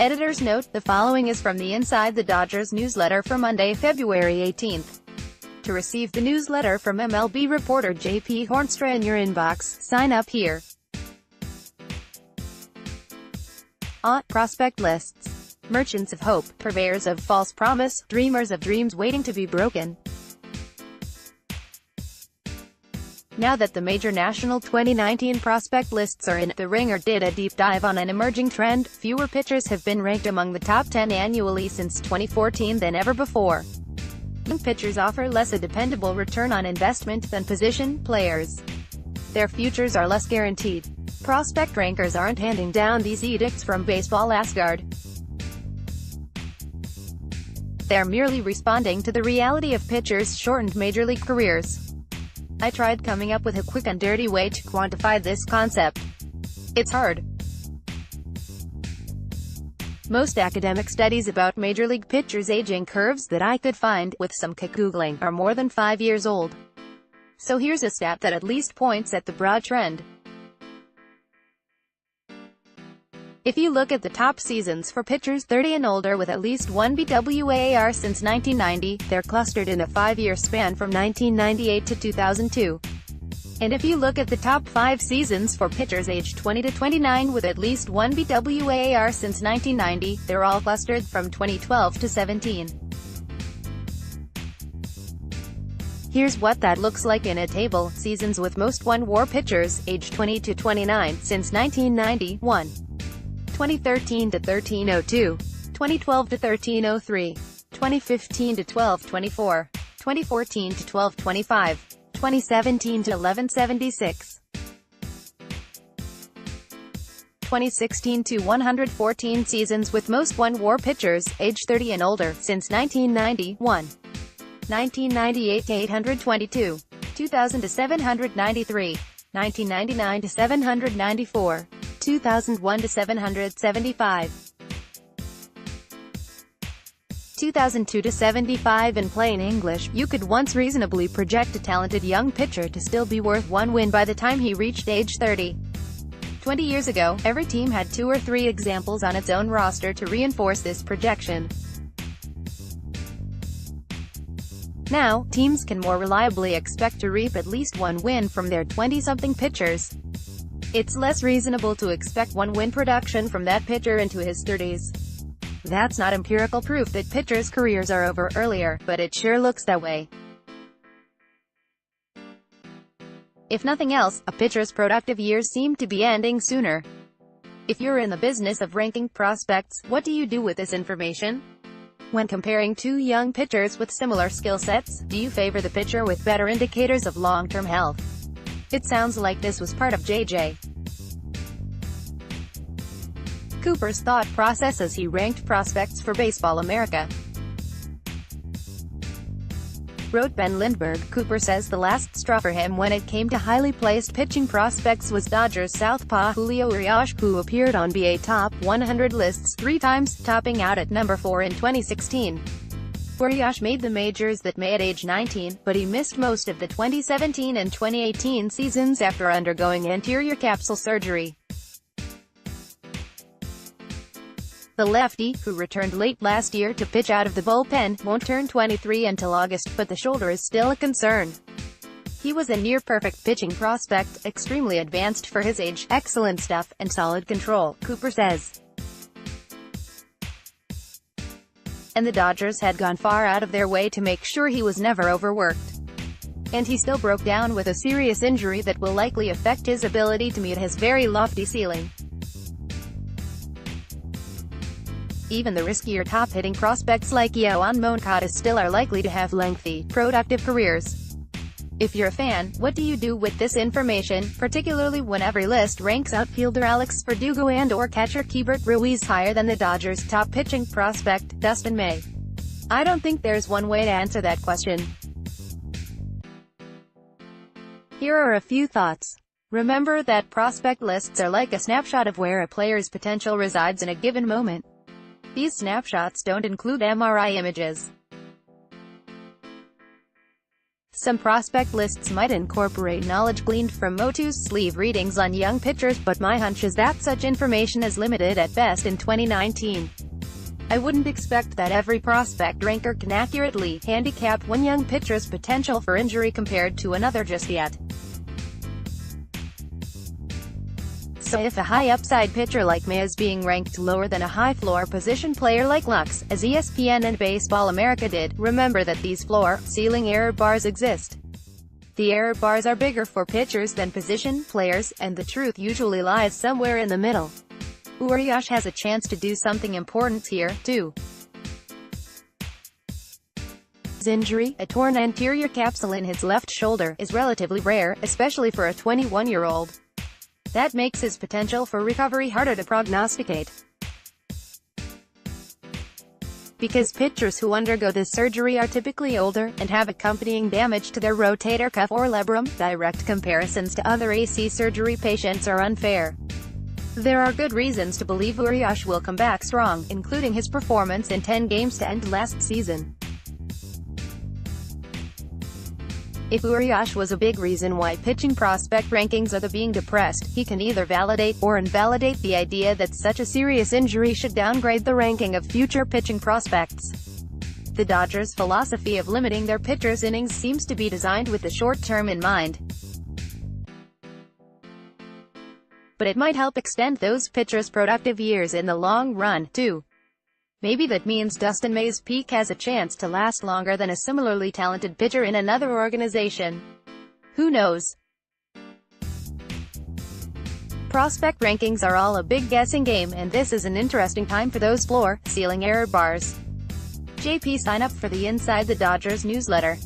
Editor's note: the following is from the Inside the Dodgers newsletter for Monday, February 18th. To receive the newsletter from MLB reporter J.P. Hornstra in your inbox, sign up here. Prospect lists. Merchants of hope, purveyors of false promise, dreamers of dreams waiting to be broken. Now that the major national 2019 prospect lists are in, The Ringer did a deep dive on an emerging trend: fewer pitchers have been ranked among the top 10 annually since 2014 than ever before. Young pitchers offer less a dependable return on investment than position players. Their futures are less guaranteed. Prospect rankers aren't handing down these edicts from baseball Asgard. They're merely responding to the reality of pitchers' shortened major league careers. I tried coming up with a quick and dirty way to quantify this concept. It's hard. Most academic studies about major league pitchers' aging curves that I could find, with some Googling, are more than 5 years old. So here's a stat that at least points at the broad trend. If you look at the top seasons for pitchers 30 and older with at least one BWAR since 1990, they're clustered in a 5-year span from 1998 to 2002. And if you look at the top 5 seasons for pitchers aged 20 to 29 with at least one BWAR since 1990, they're all clustered from 2012 to 17. Here's what that looks like in a table: seasons with most one-WAR pitchers, aged 20 to 29, since 1991. 2013 to 1302, 2012 to 1303, 2015 to 1224, 2014 to 1225, 2017 to 1176, 2016 to 114 seasons with most one-WAR pitchers, age 30 and older, since 1991. 1998 to 822, 2000 to 793, 1999 to 794, 2001 to 775, 2002 to 75. In plain English, you could once reasonably project a talented young pitcher to still be worth one win by the time he reached age 30. 20 years ago, every team had 2 or 3 examples on its own roster to reinforce this projection. Now, teams can more reliably expect to reap at least one win from their 20-something pitchers. It's less reasonable to expect one-win production from that pitcher into his 30s. That's not empirical proof that pitchers' careers are over earlier, but it sure looks that way. If nothing else, a pitcher's productive years seem to be ending sooner. If you're in the business of ranking prospects, what do you do with this information? When comparing two young pitchers with similar skill sets, do you favor the pitcher with better indicators of long-term health? It sounds like this was part of J.J. Cooper's thought process as he ranked prospects for Baseball America. Wrote Ben Lindbergh, Cooper says the last straw for him when it came to highly placed pitching prospects was Dodgers southpaw Julio Urias, who appeared on BA Top 100 lists 3 times, topping out at number 4 in 2016. Urias made the majors that May at age 19, but he missed most of the 2017 and 2018 seasons after undergoing anterior capsule surgery. The lefty, who returned late last year to pitch out of the bullpen, won't turn 23 until August, but the shoulder is still a concern. He was a near-perfect pitching prospect, extremely advanced for his age, excellent stuff, and solid control, Cooper says. And the Dodgers had gone far out of their way to make sure he was never overworked. And he still broke down with a serious injury that will likely affect his ability to meet his very lofty ceiling. Even the riskier top-hitting prospects like Yoan Moncada still are likely to have lengthy, productive careers. If you're a fan, what do you do with this information, particularly when every list ranks outfielder Alex Verdugo and/or catcher Keibert Ruiz higher than the Dodgers' top pitching prospect, Dustin May? I don't think there's one way to answer that question. Here are a few thoughts. Remember that prospect lists are like a snapshot of where a player's potential resides in a given moment. These snapshots don't include MRI images. Some prospect lists might incorporate knowledge gleaned from Motu's sleeve readings on young pitchers, but my hunch is that such information is limited at best in 2019. I wouldn't expect that every prospect ranker can accurately handicap one young pitcher's potential for injury compared to another just yet. So if a high-upside pitcher like May is being ranked lower than a high-floor position player like Lux, as ESPN and Baseball America did, remember that these floor-ceiling error bars exist. The error bars are bigger for pitchers than position players, and the truth usually lies somewhere in the middle. Urias has a chance to do something important here, too. His injury, a torn anterior capsule in his left shoulder, is relatively rare, especially for a 21-year-old. That makes his potential for recovery harder to prognosticate. Because pitchers who undergo this surgery are typically older, and have accompanying damage to their rotator cuff or labrum, direct comparisons to other AC surgery patients are unfair. There are good reasons to believe Urias will come back strong, including his performance in 10 games to end last season. If Urias was a big reason why pitching prospect rankings are being depressed, he can either validate or invalidate the idea that such a serious injury should downgrade the ranking of future pitching prospects. The Dodgers' philosophy of limiting their pitchers' innings seems to be designed with the short term in mind. But it might help extend those pitchers' productive years in the long run, too. Maybe that means Dustin May's peak has a chance to last longer than a similarly talented pitcher in another organization. Who knows? Prospect rankings are all a big guessing game, and this is an interesting time for those floor-ceiling error bars. JP, sign up for the Inside the Dodgers newsletter.